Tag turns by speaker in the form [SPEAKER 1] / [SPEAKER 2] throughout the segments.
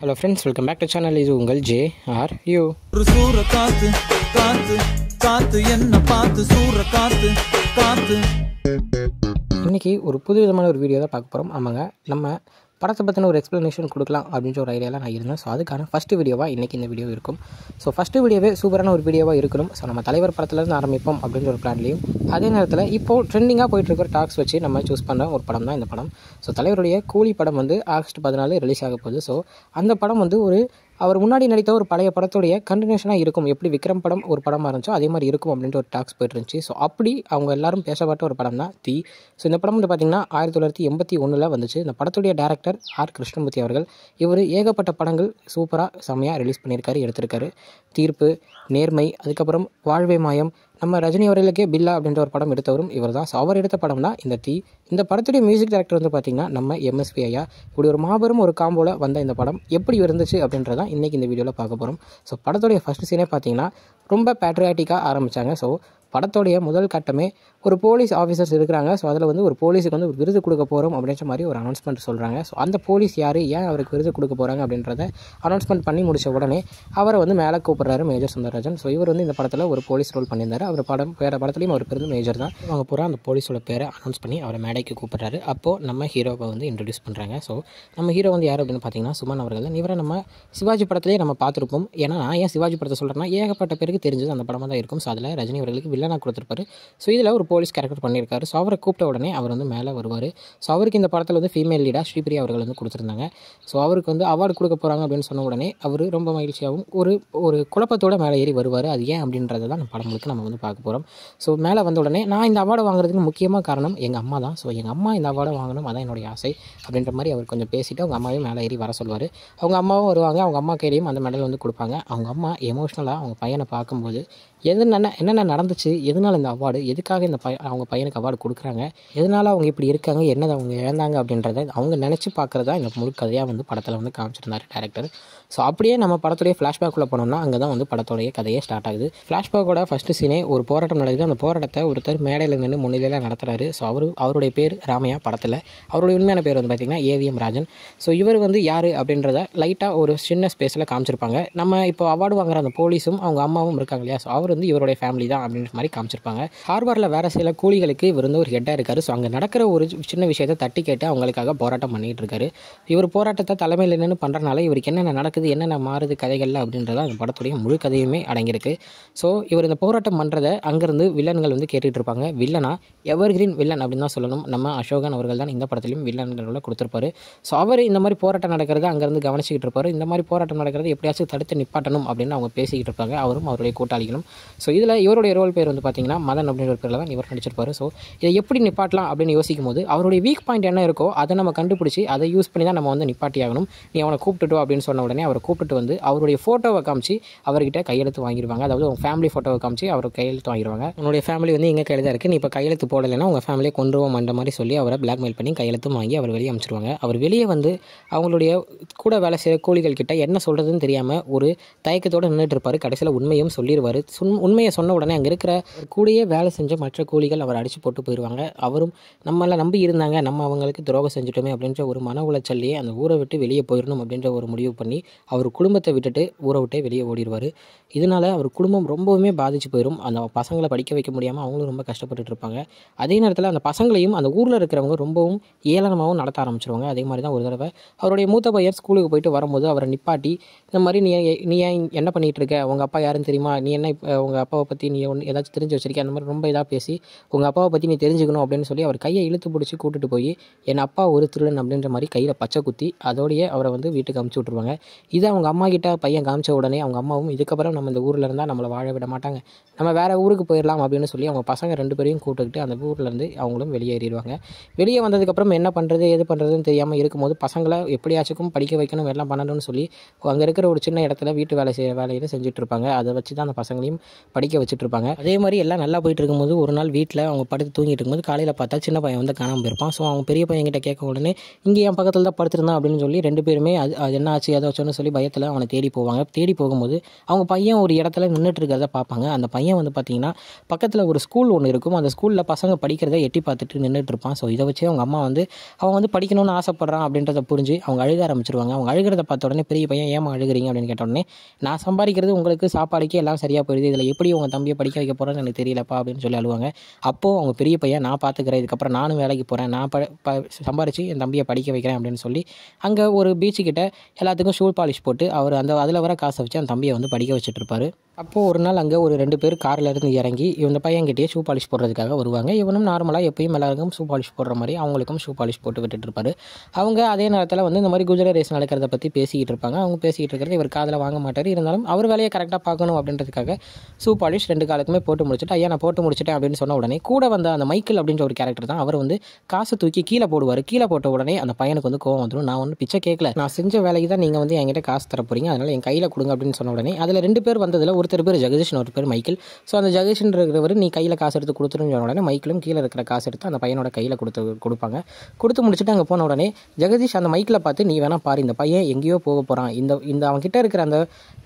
[SPEAKER 1] Hello friends, welcome back to channel. இது உங்கள் JRU.
[SPEAKER 2] ஒரு சூற காத்து காத்து காத்து என்ன பார்த்து சூற காத்து காத்து.
[SPEAKER 1] இன்னைக்கு ஒரு புது விதமான ஒரு வீடியோ தான் பார்க்க போகிறோம். ஆமாங்க, நம்ம படத்தை பற்றின ஒரு எக்ஸ்ப்ளனேஷன் கொடுக்கலாம் அப்படின்ற ஒரு ஐடியாவில் நான் இருந்தேன். ஸோ அதுக்கான ஃபஸ்ட்டு வீடியோவாக இன்றைக்கி இந்த வீடியோ இருக்கும். ஸோ ஃபஸ்ட்டு வீடியோவே சூப்பரான ஒரு வீடியோவாக இருக்கணும். ஸோ நம்ம தலைவர் படத்துலேருந்து ஆரம்பிப்போம் அப்படின்ற ஒரு பிளான்லையும், அதே நேரத்தில் இப்போது ட்ரெண்டிங்காக போயிட்டுருக்கிற டாக்ஸ் வச்சு நம்ம சூஸ் பண்ணுற ஒரு படம் தான் இந்த படம். ஸோ தலைவருடைய கூலி படம் வந்து ஆகஸ்ட் 14 ரிலீஸ் ஆக போகுது. ஸோ அந்த படம் வந்து அவர் முன்னாடி நடித்த ஒரு பழைய படத்துடைய கண்டினியூஷனாக இருக்கும். எப்படி விக்ரம் படம் ஒரு படமாக இருந்துச்சோ அதே மாதிரி இருக்கும் அப்படின்ற ஒரு டாக்ஸ் போயிட்டு இருந்துச்சு. ஸோ அப்படி அவங்க எல்லாரும் பேசப்பட்ட ஒரு படம் தான் தீ. ஸோ இந்த படம் வந்து பார்த்திங்கன்னா 1981 வந்துச்சு. இந்த படத்துடைய டேரக்டர் ஆர் கிருஷ்ணமூர்த்தி அவர்கள். இவர் ஏகப்பட்ட படங்கள் சூப்பராக செம்மையாக ரிலீஸ் பண்ணியிருக்காரு, எடுத்திருக்காரு. தீர்ப்பு, நேர்மை, அதுக்கப்புறம் வாழ்வே மாயம், நம்ம ரஜினி அவர்களுக்கே பில்லா அப்படின்ற ஒரு படம் எடுத்தவரும் இவர் தான். ஸோ அவர் எடுத்த படம் தான் இந்த தீ. இந்த படத்துடைய மியூசிக் டைரக்டர் வந்து பார்த்திங்கன்னா நம்ம எம்எஸ்வி ஐயா. இப்படி ஒரு மாபெரும் ஒரு காம்போவில் வந்த இந்த படம் எப்படி இருந்துச்சு அப்படின்றதான் இன்றைக்கி இந்த வீடியோவில் பார்க்க போகிறோம். ஸோ படத்துடைய ஃபஸ்ட் சீனே பார்த்திங்கன்னா ரொம்ப பேட்ரியாட்டிக்காக ஆரம்பித்தாங்க. ஸோ படத்துடைய முதல் கட்டமே ஒரு போலீஸ் ஆஃபீஸர்ஸ் இருக்கிறாங்க. ஸோ அதில் வந்து ஒரு போலீஸுக்கு வந்து ஒரு விருது கொடுக்க போகிறோம் அப்படின்ற மாதிரி ஒரு அனௌன்ஸ்மெண்ட் சொல்கிறாங்க. ஸோ அந்த போலீஸ் யார், ஏன் அவருக்கு விருது கொடுக்க போகிறாங்க அப்படின்றத அனௌன்ஸ்மெண்ட் பண்ணி முடித்த உடனே அவரை வந்து மேலே கூப்பிட்றாரு மேஜர் சுந்தரராஜன். ஸோ இவர் வந்து இந்த படத்தில் ஒரு போலீஸ் ரோல் பண்ணியிருந்தார். அவர் வேறு படத்துலையும் அவர் பேர் மேஜர் தான். அவங்க பூரா அந்த போலீஸோட பேரை அனௌன்ஸ் பண்ணி அவரை மேடைக்கு கூப்பிட்றாரு. அப்போது நம்ம ஹீரோவை வந்து இன்ட்ரடியூஸ் பண்ணுறாங்க. ஸோ நம்ம ஹீரோ வந்து யார் அப்படின்னு பார்த்தீங்கன்னா சுமன் அவர்கள் தான். இவரை நம்ம சிவாஜி படத்துலேயே நம்ம பார்த்துருப்போம். ஏன்னா நான் ஏன் சிவாஜி படத்தை சொல்கிறேன்னா ஏகப்பட்ட பேருக்கு தெரிஞ்சது அந்த படமாக தான் இருக்கும். ஸோ அதில் ரஜினி அவர்களுக்கு வில்லனாக கொடுத்துருப்பாரு. ஸோ இதில் ஒரு போலீஸ் கேரக்டர் பண்ணியிருக்காரு. ஸோ அவரை கூப்பிட்ட உடனே அவர் வந்து மேலே வருவார். ஸோ அவருக்கு இந்த படத்தில் வந்து ஃபீமேல் லீடாக ஸ்ரீபிரியா அவர்கள் வந்து கொடுத்துருந்தாங்க. ஸோ அவருக்கு வந்து அவார்டு கொடுக்க போகிறாங்க அப்படின்னு சொன்ன உடனே அவர் ரொம்ப மகிழ்ச்சியாகவும் ஒரு குழப்பத்தோடு மேலே ஏறி வருவார். அது ஏன் அப்படின்றத தான் நம்ம படம் முழுக்க நம்ம வந்து பார்க்க போகிறோம். ஸோ மேலே வந்த உடனே நான் இந்த அவார்டை வாங்குறதுக்கு முக்கியமாக காரணம் எங்கள் அம்மா தான். ஸோ எங்கள் அம்மா இந்த அவார்டை வாங்கணும், அதான் என்னுடைய ஆசை அப்படின்ற மாதிரி அவர் கொஞ்சம் பேசிவிட்டு அவங்க அம்மாவையும் மேலே ஏறி வர சொல்வார். அவங்க அம்மாவும் வருவாங்க. அவங்க அம்மா கையிலையும் அந்த மெடல் வந்து கொடுப்பாங்க. அவங்க அம்மா எமோஷ்னலாக அவங்க பையனை பார்க்கும்போது என்னென்ன நடந்துச்சு, எதனால் இந்த அவார்டு, எதுக்காக இந்த அவங்க பையனுக்கு அவார்டு கொடுக்குறாங்க, எதனால் அவங்க இப்படி இருக்காங்க, என்னதை அவங்க இழந்தாங்க அப்படின்றத அவங்க நினச்சி பார்க்குறதா இந்த முழு கதையாக வந்து படத்தில் வந்து காமிச்சிருந்தார் டேரக்டர். ஸோ அப்படியே நம்ம படத்துடைய ஃப்ளாஷ்பேக்குள்ளே போனோம்னா அங்கே தான் வந்து படத்துடைய கதையே ஸ்டார்ட் ஆகுது. ஃப்ளாஷ்பேக்கோட ஃபஸ்ட்டு சீனே ஒரு போராட்டம் நடக்குது. அந்த போராட்டத்தை ஒருத்தர் மேடையில் நின்று முன்னிலையில் நடத்துகிறாரு. ஸோ அவருடைய பேர் ராமையா. படத்தில் அவருடைய உண்மையான பேர் வந்து பார்த்திங்கன்னா ஏவிஎம் ராஜன். ஸோ இவர் வந்து யார் அப்படின்றத லைட்டாக ஒரு சின்ன ஸ்பேஸில் காமிச்சிருப்பாங்க. நம்ம இப்போ அவார்டு வாங்குற அந்த போலீஸும் அவங்க அம்மாவும் இருக்காங்க இல்லையா, ஸோ அவர் வந்து இவருடைய ஃபேமிலி தான் அப்படின்ற மாதிரி காமிச்சிருப்பாங்க. ஹார்பரில் வேறு சில கூலிகளுக்கு இவர் வந்து ஒரு ஹெட்டாக இருக்கார். ஸோ அங்கே நடக்கிற ஒரு சின்ன விஷயத்தை தட்டி கேட்டு அவங்களுக்காக போராட்டம் பண்ணிகிட்டு இருக்காரு. இவர் போராட்டத்தை தலைமையில் என்னென்னு பண்ணுறனால இவருக்கு என்னென்ன நடக்குது, என்னென்ன மாறுது கதைகளில் அப்படின்றத அந்த படத்துடைய முழு கதையுமே அடங்கியிருக்கு. ஸோ இவர் இந்த போராட்டம் பண்ணுறதை அங்கேருந்து வில்லன்கள் வந்து கேட்டுகிட்டு இருப்பாங்க. வில்லனா எவர்கிரீன் வில்லன் அப்படின்னு தான் சொல்லணும். நம்ம அசோகன் அவர்கள் தான் இந்த படத்துலையும் வில்லன்களோட கொடுத்துருப்பாரு. ஸோ அவர் இந்த மாதிரி போராட்டம் நடக்கிறத அங்கேருந்து கவனிச்சிக்கிட்டு இருப்பார். இந்த மாதிரி போராட்டம் நடக்கிறத எப்படியாச்சும் தடுத்து நிப்பாட்டணும் அப்படின்னு அவங்க பேசிக்கிட்டு இருப்பாங்க, அவரும் அவருடைய கூட்டாளிகளும். ஸோ இதில் இவருடைய ரோல் பேர் வந்து பார்த்திங்கன்னா மதன் அப்படின்ற ஒரு பேரில் தான் இவர் நடிச்சிருப்பார். ஸோ இதை எப்படி நிப்பாட்டலாம் அப்படின்னு யோசிக்கும் போது அவருடைய வீக் பாயிண்ட் என்ன இருக்கோ அதை நம்ம கண்டுபிடிச்சி அதை யூஸ் பண்ணி தான் நம்ம வந்து நிப்பாட்டி ஆகணும். நீ அவனை கூப்பிட்டுட்டோம் அப்படின்னு சொன்ன உடனே அவரை கூப்பிட்டு வந்து அவருடைய ஃபோட்டோவை காமிச்சு அவர்கிட்ட கையெழுத்து வாங்கிடுவாங்க. அதாவது உங்கள் ஃபேமிலி ஃபோட்டோவை காமிச்சு அவர் கையெழுத்து வாங்கிடுவாங்க. உன்னுடைய ஃபேமிலி வந்து எங்கள் கையில் தான் இருக்குது, நீ இப்போ கையெழுத்து போடலைன்னா உங்கள் ஃபேமிலியை கொண்டுருவோம் அந்த மாதிரி சொல்லி அவரை பிளாக்மெயில் பண்ணி கையெழுத்தும் வாங்கி அவர் வெளியே அனுப்பிச்சிருவாங்க. அவர் வெளியே வந்து அவங்களுடைய கூட வேலை செய்கிற கூலிகள் கிட்ட என்ன சொல்கிறதுன்னு தெரியாமல் ஒரு தயக்கத்தோடு நின்றுட்டு இருப்பார். கடைசியில் உண்மையும் சொல்லிடுவார். உண்மையை சொன்ன உடனே அங்கே இருக்கிற கூடயே வேலை செஞ்ச மற்ற கூலிகள் அவர் அடித்து போட்டு போயிடுவாங்க. அவரும் நம்மளை நம்பி இருந்தாங்க, நம்ம அவங்களுக்கு துரோகம் செஞ்சுட்டோமே அப்படின்ற ஒரு மன உளைச்சல்லையே அந்த ஊரை விட்டு வெளியே போயிடணும் அப்படின்ற ஒரு முடிவு பண்ணி அவர் குடும்பத்தை விட்டுட்டு ஊரை விட்டே வெளியே ஓடிடுவார். இதனால் அவர் குடும்பம் ரொம்பவுமே பாதிச்சு போயிடும். அந்த பசங்களை படிக்க வைக்க முடியாமல் அவங்களும் ரொம்ப கஷ்டப்பட்டுட்டு இருப்பாங்க. அதே நேரத்தில் அந்த பசங்களையும் அந்த ஊரில் இருக்கிறவங்க ரொம்பவும் ஏளனமாகவும் நடத்த ஆரம்பிச்சிருவாங்க. அதே மாதிரி தான் ஒரு தடவை அவருடைய மூத்த பையன் ஸ்கூலுக்கு போயிட்டு வரும்போது அவரை நிப்பாட்டி இந்த மாதிரி நீ ஏன் என்ன பண்ணிகிட்டு இருக்க, உங்கள் அப்பா யாருன்னு தெரியுமா, நீ என்ன உங்கள் அப்பாவை பற்றி நீ ஏதாச்சும் தெரிஞ்சு வச்சிருக்கேன், அந்த மாதிரி ரொம்ப இதாக பேசி உங்கள் அப்பாவை பற்றி நீ தெரிஞ்சுக்கணும் அப்படின்னு சொல்லி அவர் கையை இழுத்து பிடிச்சி கூட்டிட்டு போய் என் அப்பா ஒரு திருடன் அப்படின்ற மாதிரி கையில் பச்சை குத்தி அதோடையே அவரை வந்து வீட்டுக்கு அமுச்சு விட்ருவாங்க. இதை அவங்க அம்மா கிட்ட பையன் காமிச்ச உடனே அவங்க அம்மாவும் இதுக்கப்புறம் நம்ம இந்த ஊரில் இருந்தால் நம்மளை வாழ விட மாட்டாங்க, நம்ம வேறு ஊருக்கு போயிடலாம் அப்படின்னு சொல்லி அவங்க பசங்க 2 பேரையும் கூப்பிட்டுக்கிட்டு அந்த ஊர்லேருந்து அவங்களும் வெளியேறிடுவாங்க. வெளியே வந்ததுக்கப்புறம் என்ன பண்ணுறது எது பண்ணுறதுன்னு தெரியாமல் இருக்கும்போது பசங்களை எப்படியாச்சும் படிக்க வைக்கணும் எல்லாம் பண்ணணும்னு சொல்லி அங்கே இருக்கிற ஒரு சின்ன இடத்துல வீட்டு வேலை செய்கிற வேலையில் செஞ்சுட்டு இருப்பாங்க. அதை வச்சு தான் அந்த பசங்களையும் படிக்க வச்சுட்டு இருப்பாங்க. அதே அதே மாதிரி எல்லாம் நல்லா போயிட்டு இருக்கும்போது ஒரு நாள் வீட்டில் அவங்க படுத்து தூங்கிட்டு இருக்கும்போது காலையில் பார்த்தா சின்ன பையன் வந்து காணாமல் போயிருப்பான். ஸோ அவங்க பெரிய பையன்கிட்ட கேட்க உடனே இங்கே என் பக்கத்தில் தான் படுத்துருந்தான் அப்படின்னு சொல்லி 2 பேருமே அது என்ன ஆச்சு ஏதாச்சும்னு சொல்லி பயத்தில் அவனை தேடி போவாங்க. தேடி போகும்போது அவங்க பையன் ஒரு இடத்துல நின்றுட்டு இருக்கிறத பார்ப்பாங்க. அந்த பையன் வந்து பார்த்திங்கன்னா பக்கத்தில் ஒரு ஸ்கூல் ஒன்று இருக்கும். அந்த ஸ்கூலில் பசங்க படிக்கிறத எட்டி பார்த்துட்டு நின்றுட்டு இருப்பான். ஸோ இதை வச்சு அவங்க அம்மா வந்து அவன் வந்து படிக்கணும்னு ஆசைப்பட்றான் அப்படின்றத புரிஞ்சு அவங்க அழுக ஆரம்பிச்சிருவாங்க. அவங்க அழுகிறத பார்த்த உடனே பெரிய பையன் ஏமா அழுகிறீங்க அப்படின்னு கேட்ட உடனே நான் சம்பாதிக்கிறது உங்களுக்கு சாப்பாடுக்கே எல்லாம் சரியாக போயிடுது, இதில் எப்படி உங்கள் தம்பியை படிக்க வைக்க போகிறேன்னு எனக்கு தெரியலப்பா அப்படின்னு சொல்லி அழுவாங்க. அப்போது அவங்க பெரிய பையன் நான் பார்த்துக்கிறேன், இதுக்கப்புறம் நானும் வேலைக்கு போகிறேன், நான் சம்பாரித்து என் தம்பியை படிக்க வைக்கிறேன் அப்படின்னு சொல்லி அங்கே ஒரு பீச்சுக்கிட்ட எல்லாத்துக்கும் ஷூ பாலிஷ் போட்டு அவர் அதில் வர காசை வச்சு அந்த தம்பியை வந்து படிக்க வச்சுட்டு இருப்பார். அப்போது ஒரு நாள் அங்கே ஒரு 2 பேர் காரில் இருந்து இறங்கி இந்த பையன்கிட்டயே ஷூ பாலிஷ் போடுறதுக்காக வருவாங்க. இவனும் நார்மலாக எப்பயும் எல்லாருக்கும் ஷூ பாலிஷ் போடுற மாதிரி அவங்களுக்கும் ஷூ பாலிஷ் போட்டு விட்டுட்டு இருப்பாரு. அவங்க அதே நேரத்தில் வந்து இந்த மாதிரி குதிரை ரேஸ் நடக்கிறத பற்றி பேசிக்கிட்டு இருப்பாங்க. அவங்க பேசிக்கிட்டு இருக்கிறது இவர் காதில் வாங்க மாட்டார். இருந்தாலும் அவர் வேலையை கரெக்டாக பார்க்கணும் அப்படின்றதுக்காக ஷூ பாலிஷ் 2 காலுக்குமே போட்டு முடிச்சுட்டு ஐயா நான் போட்டு முடிச்சிட்டேன் அப்படின்னு சொன்ன உடனே கூட வந்த அந்த மைக்கேல் அப்படின்ற ஒரு கேரக்டர் தான் அவர் வந்து காசை தூக்கி கீழே போடுவார். கீழே போட்ட உடனே அந்த பையனுக்கு வந்து கோவம் வந்துடும். நான் ஒன்றும் பிச்சை கேட்கல, நான் செஞ்ச வேலைக்கு தான் நீங்கள் வந்து என்கிட்ட காசு தர போகிறீங்க, அதனால் என் கையில் கொடுங்க அப்படின்னு சொன்ன உடனே அதில் 2 பேர் வந்ததில் ஒருத்தர் பேர் ஜெகதீஷ், ஒரு பேர் மைக்கேல். ஸோ அந்த ஜெகதீஷன் இருக்கிறவர் நீ கையில் காசு எடுத்து கொடுத்துருன்னு சொன்ன உடனே மைக்கிலும் கீழே இருக்கிற காசு எடுத்து அந்த பையனோட கையில் கொடுப்பாங்க. கொடுத்து முடிச்சுட்டு அங்கே போன உடனே ஜெகதீஷ் அந்த மைக்கில் பார்த்து நீ வேணா பாரு, இந்த பையன் எங்கேயோ போக போகிறான், இந்த அவன்கிட்ட இருக்கிற அந்த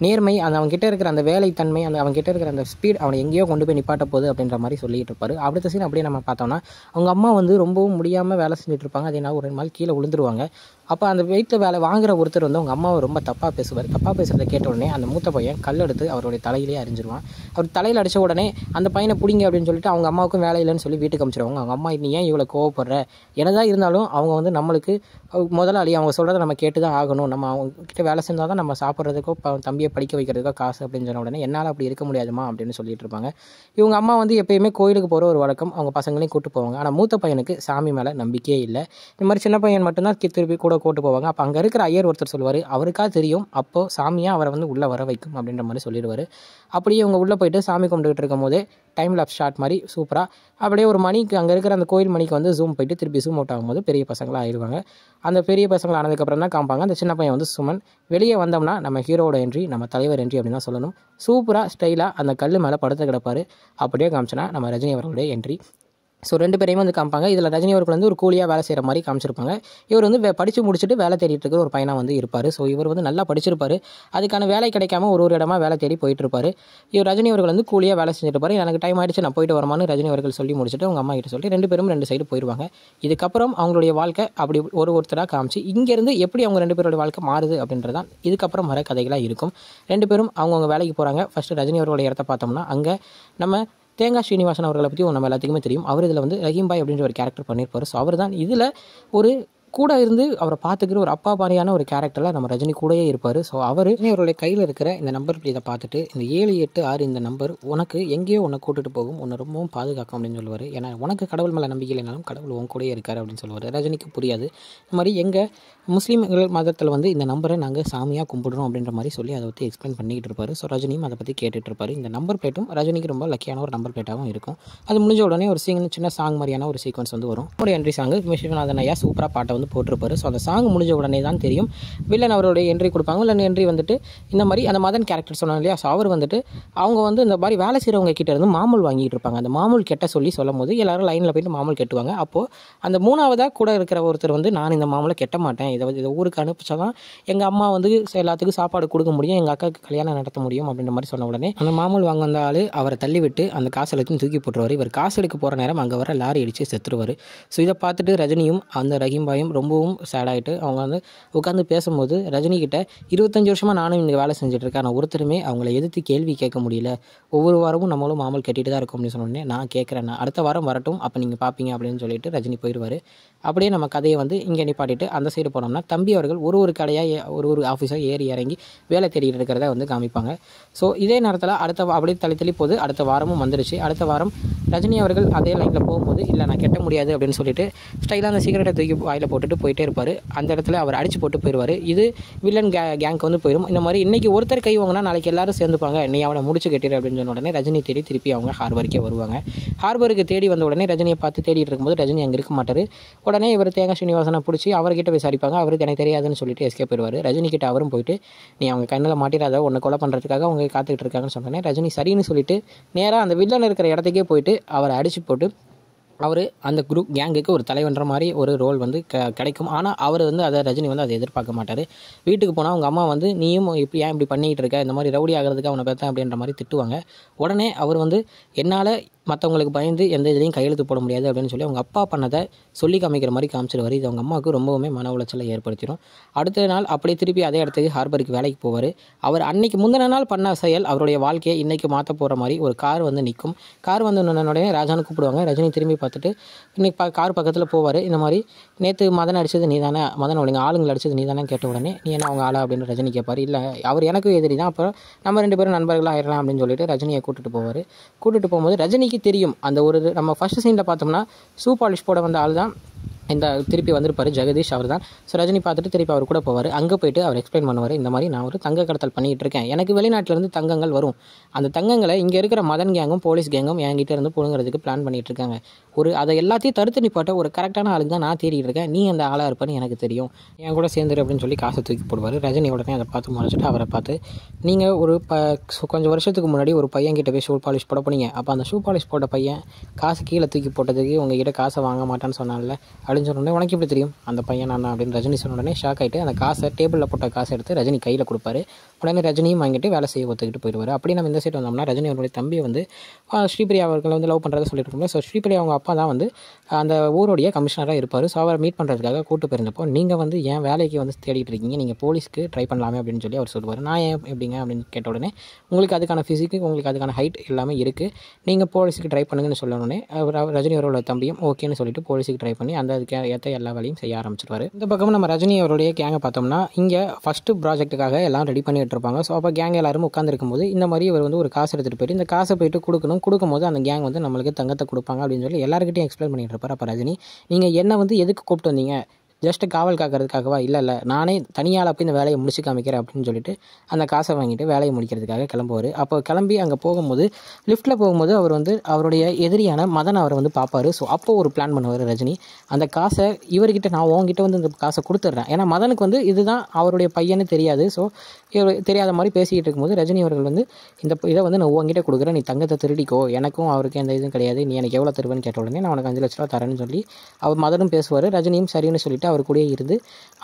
[SPEAKER 1] நேர்மை, அவன்கிட்ட இருக்கிற அந்த வேலைத்தன்மை, அவன்கிட்ட இருக்கிற அந்த ஸ்பீட் அவனை எங்கேயோ கொண்டு போய் நிப்பாட்ட போகுது அப்படின்ற மாதிரி சொல்லிட்டு இருப்பாரு. அடுத்த சீன் அப்படியே நம்ம பார்த்தோம்னா அவங்க அம்மா வந்து ரொம்பவும் முடியாமல் வேலை செஞ்சுட்டு இருப்பாங்க. அதே நாள் ஒரு 2 நாள் கீழே விழுந்துருவாங்க. அப்போ அந்த வீட்டில் வேலை வாங்குற ஒருத்தர் வந்து அவங்க அம்மாவை ரொம்ப தப்பாக பேசுவார். தப்பாக பேசுகிறத கேட்ட உடனே அந்த மூத்த பையன் கல் எடுத்து அவருடைய தலையிலே அரிஞ்சிருவான். அவர் தலையில் அடித்த உடனே அந்த பையனை பிடிங்க அப்படின்னு சொல்லிட்டு அவங்க அம்மாவுக்கும் வேலை இல்லைன்னு சொல்லி வீட்டுக்கு அனுப்பிச்சிடுவாங்க. அவங்க அம்மா நீ ஏன் இவ்வளோ கோவப்படுற, என்னதான் இருந்தாலும் அவங்க வந்து நம்மளுக்கு முதலாளி, அவங்க சொல்கிறத நம்ம கேட்டு தான் ஆகணும், நம்ம அவங்ககிட்ட வேலை செஞ்சால் தான் நம்ம சாப்பிட்றதுக்கோ தம்பியை படிக்க வைக்கிறதுக்கோ காசு அப்படின்னு சொன்ன உடனே என்னால் அப்படி இருக்க முடியாதுமா அப்படின்னு சொல்லிட்டு இருப்பாங்க. இவங்க அம்மா வந்து எப்பயுமே கோயிலுக்கு போகிற ஒரு வழக்கம், அவங்க பசங்களையும் கூட்டு போவாங்க. ஆனால் மூத்த பையனுக்கு சாமி மேலே நம்பிக்கையே இல்லை. இந்த மாதிரி சின்ன பையன் மட்டும்தான் திருப்பி கூட கூட்டு போவாங்க. அப்போ அங்கே இருக்கிற ஐயர் ஒருத்தர் சொல்லுவார், அவருக்கா தெரியும் அப்போது சாமியாக அவரை வந்து உள்ளே வர வைக்கும் அப்படின்ற மாதிரி சொல்லிடுவார். அப்படியே இவங்க உள்ளே போயிட்டு சாமி கும்பிட்டுக்கிட்டு இருக்கும் போதே டைம் லாப்ஸ் ஷாட் மாதிரி சூப்பராக அப்படியே ஒரு மணிக்கு அங்கே இருக்கிற அந்த கோயில் மணிக்கு வந்து ஜூம் போயிட்டு திருப்பி ஜூம் அவுட் ஆகும்போது பெரிய பசங்களாக ஆயிடுவாங்க. அந்த பெரிய பசங்களாக ஆனதுக்கப்புறம் தான் காமிப்பாங்க அந்த சின்ன பையன் வந்து சுமன். வெளியே வந்தோம்னா நம்ம ஹீரோட என்ட்ரி, நம்ம தலைவர் என்ட்ரி அப்படின்னு தான் சொல்லணும். சூப்பராக ஸ்டைலாக அந்த கல் மேலே படுத்து கிடப்பார். அப்படியே காமிச்சோன்னா நம்ம ரஜினி அவர்களுடைய என்ட்ரி. ஸோ 2 பேரையும் வந்து காமிப்பாங்க. இதில் ரஜினி அவர்கள் வந்து ஒரு கூலியாக வேலை செய்கிற மாதிரி காமிச்சிருப்பாங்க. இவர் வந்து படித்து முடிச்சுட்டு வேலை தேடிட்டு இருக்கிற ஒரு பையனாக வந்து இருப்பார். ஸோ இவர் வந்து நல்லா படிச்சிருப்பார். அதுக்கான வேலை கிடைக்காம ஒரு இடமா வேலை தேடி போயிட்டு இருப்பார். இவர் ரஜினி அவர்கள் வந்து கூலியாக வேலை செஞ்சுட்டு இருப்பார். எனக்கு டைம் ஆகிடுச்சு நான் போயிட்டு வரமான்னு ரஜினி அவர்கள் சொல்லி முடிச்சுட்டு அவங்க அம்மா கிட்ட சொல்லி 2 பேரும் 2 சைடு போயிடுவாங்க. இதுக்கப்புறம் அவங்களுடைய வாழ்க்கை அப்படி ஒருத்தராக காமிச்சு இங்கேருந்து எப்படி அவங்க 2 பேரோட வாழ்க்கை மாறுது அப்படின்றதான் இதுக்கப்புறம் வர கதைகளாக இருக்கும். 2 பேரும் அவங்கவுங்க வேலைக்கு போகிறாங்க. ஃபஸ்ட்டு ரஜினி அவர்களுடைய இடத்த பார்த்தோம்னா அங்கே நம்ம தேங்காய் ஸ்ரீனிவாசன் அவர்களை பற்றி நம்ம எல்லாத்துக்குமே தெரியும். அவர் இதில் வந்து ரஹீம் பாய் அப்படின்ற ஒரு கேரக்டர் பண்ணியிருப்பார். ஸோ அவர் தான் இதில் ஒரு கூட இருந்து அவரை பார்த்துக்கிற ஒரு அப்பா பாரியான ஒரு கேரக்டரில் நம்ம ரஜினி கூடயே இருப்பார். ஸோ அவருடைய கையில் இருக்கிற இந்த நம்பர் இதை பார்த்துட்டு இந்த 786 இந்த நம்பர் உனக்கு எங்கேயோ உன்னை கூட்டிட்டு போகும், உன்னை ரொம்பவும் பாதுகாக்கும் அப்படின்னு சொல்லுவார். ஏன்னா உனக்கு கடவுள் மேலே நம்பிக்கை இல்லைனாலும் கடவுள் உன் கூடயே இருக்கார் அப்படின்னு சொல்லுவார். ரஜினிக்கு புரியாது. இந்த மாதிரி எங்கள் முஸ்லீம்கள் மதத்தில் வந்து இந்த நம்பரை நாங்கள் சாமியாக கும்பிடுறோம் அப்படின்ற மாதிரி சொல்லி அதை பற்றி எக்ஸ்பிளைன் பண்ணிக்கிட்டு இருப்பார். ஸோ ரஜினியும் அதை பற்றி கேட்டுட்டு இருப்பார். இந்த நம்பர் பிளேட்டும் ரஜினிக்கு ரொம்ப லக்கியான ஒரு நம்பர் பிளேட்டாகவும் இருக்கும். அது முடிஞ்ச உடனே ஒரு சின்ன சாங் மாதிரியான ஒரு சீக்வன்ஸ் வந்து வரும். ஒரு என்ட்ரி சாங் விஸ்வநாதன் ஐயா சூப்பராக பாட்டை வந்து போட்டிருப்பாரு. ஸோ அந்த சாங் முடிஞ்ச உடனே தான் தெரியும் வில்லன் அவருடைய என்ட்ரி கொடுப்பாங்க. வில்லன் என்ட்ரி வந்துட்டு இந்த மாதிரி அந்த மதன் கேரக்டர் சொன்னாங்க இல்லையா. ஸோ அவர் வந்துட்டு அவங்க வந்து இந்த மாதிரி வேலை செய்கிறவங்க கிட்ட இருந்து மாமூல் வாங்கிட்டு இருப்பாங்க. அந்த மாமூல் கெட்ட சொல்லும் போது எல்லாரும் லைனில் போயிட்டு மாமூல் கெட்டுவாங்க. அப்போது அந்த 3ஆவதாக கூட இருக்கிற ஒருத்தர் வந்து நான் இந்த மாமூலை கெட்ட மாட்டேன், இதை ஊருக்கு அனுப்பிச்சா தான் எங்கள் அம்மா வந்து எல்லாத்துக்கும் சாப்பாடு கொடுக்க முடியும், எங்கள் அக்காவுக்கு கல்யாணம் நடத்த முடியும் அப்படின்ற மாதிரி சொன்ன உடனே அந்த மாமூல் வாங்க வந்த ஆள் அவரை தள்ளி விட்டு அந்த காசு எல்லாத்தையும் தூக்கி போட்டுருவார். இவர் காசு எடுக்க போகிற நேரம் அங்கே வர லாரி அடித்து செத்துருவார். ஸோ இதை பார்த்துட்டு ரஜினியும் அந்த ரஹீம் பாயும் ரொம்பவும் சேடாகிட்டு அவங்க வந்து உட்காந்து பேசும்போது ரஜினிகிட்ட 25 வருஷமாக நானும் இங்கே வேலை செஞ்சுட்ருக்கேன், ஆனால் ஒருத்தருமே அவங்கள எதிர்த்து கேள்வி கேட்க முடியல, ஒவ்வொரு வாரமும் நம்மளும் மாமல் கட்டிட்டு தான் இருக்கோம் அப்படின்னு சொன்னோடனே நான் கேட்குறேன், நான் அடுத்த வாரம் வரட்டும் அப்போ நீங்கள் பார்ப்பீங்க அப்படின்னு சொல்லிட்டு ரஜினி போயிடுவார். அப்படியே நம்ம கதையை வந்து இங்கே நிப்பாட்டிட்டு அந்த சைடு போனோம்னா தம்பி அவர்கள் ஒரு கடையாக ஒரு ஆஃபீஸாக ஏறி இறங்கி வேலை தேடிட்டு இருக்கிறத வந்து காமிப்பாங்க. ஸோ இதே நேரத்தில் அப்படியே தள்ளி போது அடுத்த வாரமும் வந்துருச்சு. அடுத்த வாரம் ரஜினி அவர்கள் அதே லைனில் போகும்போது இல்லை நான் கெட்ட முடியாது அப்படின்னு சொல்லிட்டு ஸ்டைலாக அந்த சிகரெட்டை தூக்கி வாயில் போட்டு போட்டுட்டு போயிட்டே இருப்பார். அந்த இடத்துல அவர் அடிச்சு போட்டு போயிடுவார். இது வில்லன் கேங்க்கு வந்து போயிடும். இந்த மாதிரி இன்றைக்கி ஒருத்தர் கை வாங்கினா நாளைக்கு எல்லாரும் சேர்ந்துப்பாங்க, நீ அவனை முடிச்சு கட்டிடு அப்படின்னு சொன்ன உடனே ரஜினி தேடி திருப்பி அவங்க ஹார்பருக்கே வருவாங்க. ஹார்பருக்கு தேடி வந்த உடனே ரஜினியை பார்த்து தேடிட்டு இருக்கும்போது ரஜினி அங்கே இருக்க மாட்டார். உடனே இவர் தேங்காய் ஸ்ரீனிவாசனை பிடிச்சி அவர்கிட்ட விசாரிப்பாங்க. அவருக்கு எனக்கு தெரியாதுன்னு சொல்லிட்டு எஸ்கேப் போயிடுவார். ரஜினி கிட்ட அவரும் போயிட்டு நீ அவங்க கண்ணில் மாட்டிடாத, உன்னை கொலை பண்ணுறதுக்காக அவங்க காத்துக்கிட்டு இருக்காங்கன்னு சொன்னோன்னே ரஜினி சரின்னு சொல்லிட்டு நேராக அந்த வில்லன் இருக்கிற இடத்துக்கே போயிட்டு அவரை அடிச்சு போட்டு அவர் அந்த குரூப் கேங்குக்கு ஒரு தலைவன்ற மாதிரி ஒரு ரோல் வந்து கிடைக்கும். ஆனால் அவர் வந்து அதை ரஜினி வந்து அதை எதிர்பார்க்க மாட்டார். வீட்டுக்கு போனால் அவங்க அம்மா வந்து நீயும் இப்போ ஏன் இப்படி பண்ணிக்கிட்டு இருக்க, இந்த மாதிரி ரவுடி ஆகிறதுக்கு அவனை பார்த்தேன் அப்படின்ற மாதிரி திட்டுவாங்க. உடனே அவர் வந்து என்னால் மற்றவங்களுக்கு பயந்து எந்த இதுலையும் கையெழுத்து போட முடியாது அப்படின்னு சொல்லி அவங்க அப்பா பண்ணதை சொல்லி காமிக்கிற மாதிரி காமிச்சிடுவார். இது அவங்க அம்மாவுக்கு ரொம்பவுமே மன உளைச்சலை ஏற்படுத்திடும். அடுத்த நாள் அப்படியே திருப்பி அதே இடத்துக்கு ஹார்பருக்கு வேலைக்கு போவார். அவர் அன்னைக்கு முந்தின நாள் பண்ண செயல் அவருடைய வாழ்க்கையை இன்றைக்கி மாற்ற போகிற மாதிரி ஒரு கார் வந்து நிற்கும். கார் வந்து உடனே ராஜான்னு கூப்பிடுவாங்க. ரஜினி திரும்பி பார்த்துட்டு இன்றைக்கி கார் பக்கத்தில் போவார். இந்த மாதிரி நேற்று மதன் அடித்தது நீ தானே, மதன் ஒழுங்க ஆளுங்களை அடித்தது நீ தானே கேட்ட உடனே நீ என்ன அவங்க ஆளா அப்படின்னு ரஜினி கேட்பார். இல்லை அவர் எனக்கு எதிரி தான், அப்புறம் நம்ம 2 பேரும் நண்பர்களாக ஆயிடலாம் அப்படின்னு சொல்லிட்டு ரஜினியை கூட்டிகிட்டு போவார். கூட்டிகிட்டு போகும்போது ரஜினிக்கு தெரியும் அந்த ஒரு நம்ம ஃபர்ஸ்ட் சீனில் பார்த்தோம்னா ஷூ பாலிஷ் போட வந்த ஆள் தான் இந்த திருப்பி வந்திருப்பார் ஜெகதீஷ், அவர் தான். ஸோ ரஜினி பார்த்துட்டு திருப்பி அவர் கூட போவார். அங்கே போய்ட்டு அவர் எக்ஸ்பிளைன் பண்ணுவார். இந்த மாதிரி நான் ஒரு தங்க கடத்தல் பண்ணிகிட்டு இருக்கேன், எனக்கு வெளிநாட்டிலேருந்து தங்கங்கள் வரும், அந்த தங்கங்களை இங்கே இருக்கிற மதன் கேங்கும் போலீஸ் கேங்கும் என்கிட்ட இருந்து புழுங்கிறதுக்கு பிளான் பண்ணிகிட்டு இருக்காங்க. அதை எல்லாத்தையும் தடுத்து நிப்பாட்ட ஒரு கரெக்டான ஆளுக்கு தான் நான் தேடிட்டு இருக்கேன், நீ அந்த ஆளாக இருப்பேன்னு எனக்கு தெரியும், என் கூட சேர்ந்துரு அப்படின்னு சொல்லி காசை தூக்கி போடுவார். ரஜினி உடனே அதை பார்த்து மறைச்சிட்டு அவரை பார்த்து நீங்கள் ஒரு கொஞ்சம் வருஷத்துக்கு முன்னாடி ஒரு பையன் கிட்ட போய் ஷூ பாலிஷ் போட போனீங்க, அப்போ அந்த ஷூ பாலிஷ் போட்ட பையன் காசு கீழே தூக்கி போட்டதுக்கு உங்ககிட்ட காசை வாங்க மாட்டான்னு சொன்னால அப்படின்னு சொன்னோடனே உனக்கு எப்படி தெரியும் அந்த பையன் நான் அப்படின்னு ரஜினி சொன்ன உடனே ஷாக் ஆகிட்டு அந்த காசை டேபிளில் போட்ட காசை எடுத்து ரஜினி கையில் கொடுப்பாரு. உடனே ரஜினியும் வாங்கிட்டு வேலை செய்ய ஒத்துக்கிட்டு போயிடுவார். அப்படி நம்ம இந்த சைடு வந்தோம்னா ரஜினி அவருடைய தம்பியை வந்து ஸ்ரீபிரியா அவர்களை வந்து லவ் பண்ணுறதை சொல்லியிருக்கோம்ல. ஸோ ஸ்ரீபிரியா அவங்க அப்பா தான் வந்து அந்த ஊருடைய கமிஷனராக இருப்பார். ஸோ அவரை மீட் பண்ணுறதுக்காக கூட்டு போயிருந்தப்போ நீங்கள் வந்து ஏன் வேலைக்கு வந்து தேடிட்டு இருக்கீங்க, நீங்கள் போலீஸ்க்கு ட்ரை பண்ணலாமே அப்படின்னு சொல்லி அவர் சொல்லுவார். நான் ஏன் எப்படிங்க அப்படின்னு கேட்ட உடனே உங்களுக்கு அதுக்கான ஃபிசிக்கு உங்களுக்கு அதுக்கான ஹைட் எல்லாமே இருக்குது, நீங்கள் போலீஸுக்கு ட்ரை பண்ணுங்கன்னு சொல்ல உடனே ரஜினி அவரோட தம்பியும் ஓகேன்னு சொல்லிட்டு போலீஸுக்கு ட்ரை பண்ணி அந்த அதுக்கு ஏற்ற எல்லா வேலையும் செய்ய ஆரம்பிச்சிருவார். இந்த பக்கம் நம்ம ரஜினி அவருடைய கேங்கை பார்த்தோம்னா இங்கே ஃபஸ்ட்டு ப்ராஜெக்ட்டுக்காக எல்லாம் ரெடி பண்ணிட்டு இருப்பாங்க. ஸோ அப்போ கேங் எல்லாரும் உட்காந்துருக்கும் போது இந்த மாதிரி இவர் வந்து ஒரு காசு எடுத்துகிட்டு போயிட்டு இந்த காசை போயிட்டு கொடுக்கும்போது அந்த கேங் வந்து நம்மளுக்கு தங்கத்தை கொடுப்பாங்க அப்படின்னு சொல்லி எல்லாருக்கிட்டையும் எக்ஸ்பிளைன் பண்ணிட்டு இருப்பார். அப்போ ரஜினி நீங்கள் என்ன வந்து எதுக்கு கூப்பிட்டு வந்தீங்க, ஜஸ்ட்டு காவல் காக்கிறதுக்காகவா, இல்லை நானே தனியால் போய் இந்த வேலையை முடிச்சு காமிக்கிறேன் அப்படின்னு சொல்லிட்டு அந்த காசை வாங்கிட்டு வேலையை முடிக்கிறதுக்காக கிளம்புவார். அப்போ கிளம்பி அங்கே போகும்போது லிஃப்ட்டில் போகும்போது அவர் வந்து அவருடைய எதிரியான மதன் அவரை வந்து பார்ப்பார். ஸோ அப்போ ஒரு பிளான் பண்ணுவார் ரஜினி, அந்த காசை இவர்கிட்ட நான் உங்ககிட்ட வந்து இந்த காசை கொடுத்துட்றேன், ஏன்னா மதனுக்கு வந்து இதுதான் அவருடைய பையன்னு தெரியாது. ஸோ தெரியாத மாதிரி பேசிக்கிட்டு இருக்கும்போது ரஜினி அவர்கள் வந்து இந்த இதை வந்து நான் உங்ககிட்ட கொடுக்குறேன், நீ தங்கத்தை திருடிக்கோ, எனக்கும் அவருக்கு எந்த இதுவும் கிடையாது, நீ எனக்கு எவ்வளோ தருவேன்னு கேட்ட உடனே நான் உனக்கு 5 லட்ச ரூபா தரேன்னு சொல்லி அவர் மதனும் பேசுவார். ரஜினியும் சரின்னு சொல்லிட்டு அவர் கூடயே இருந்து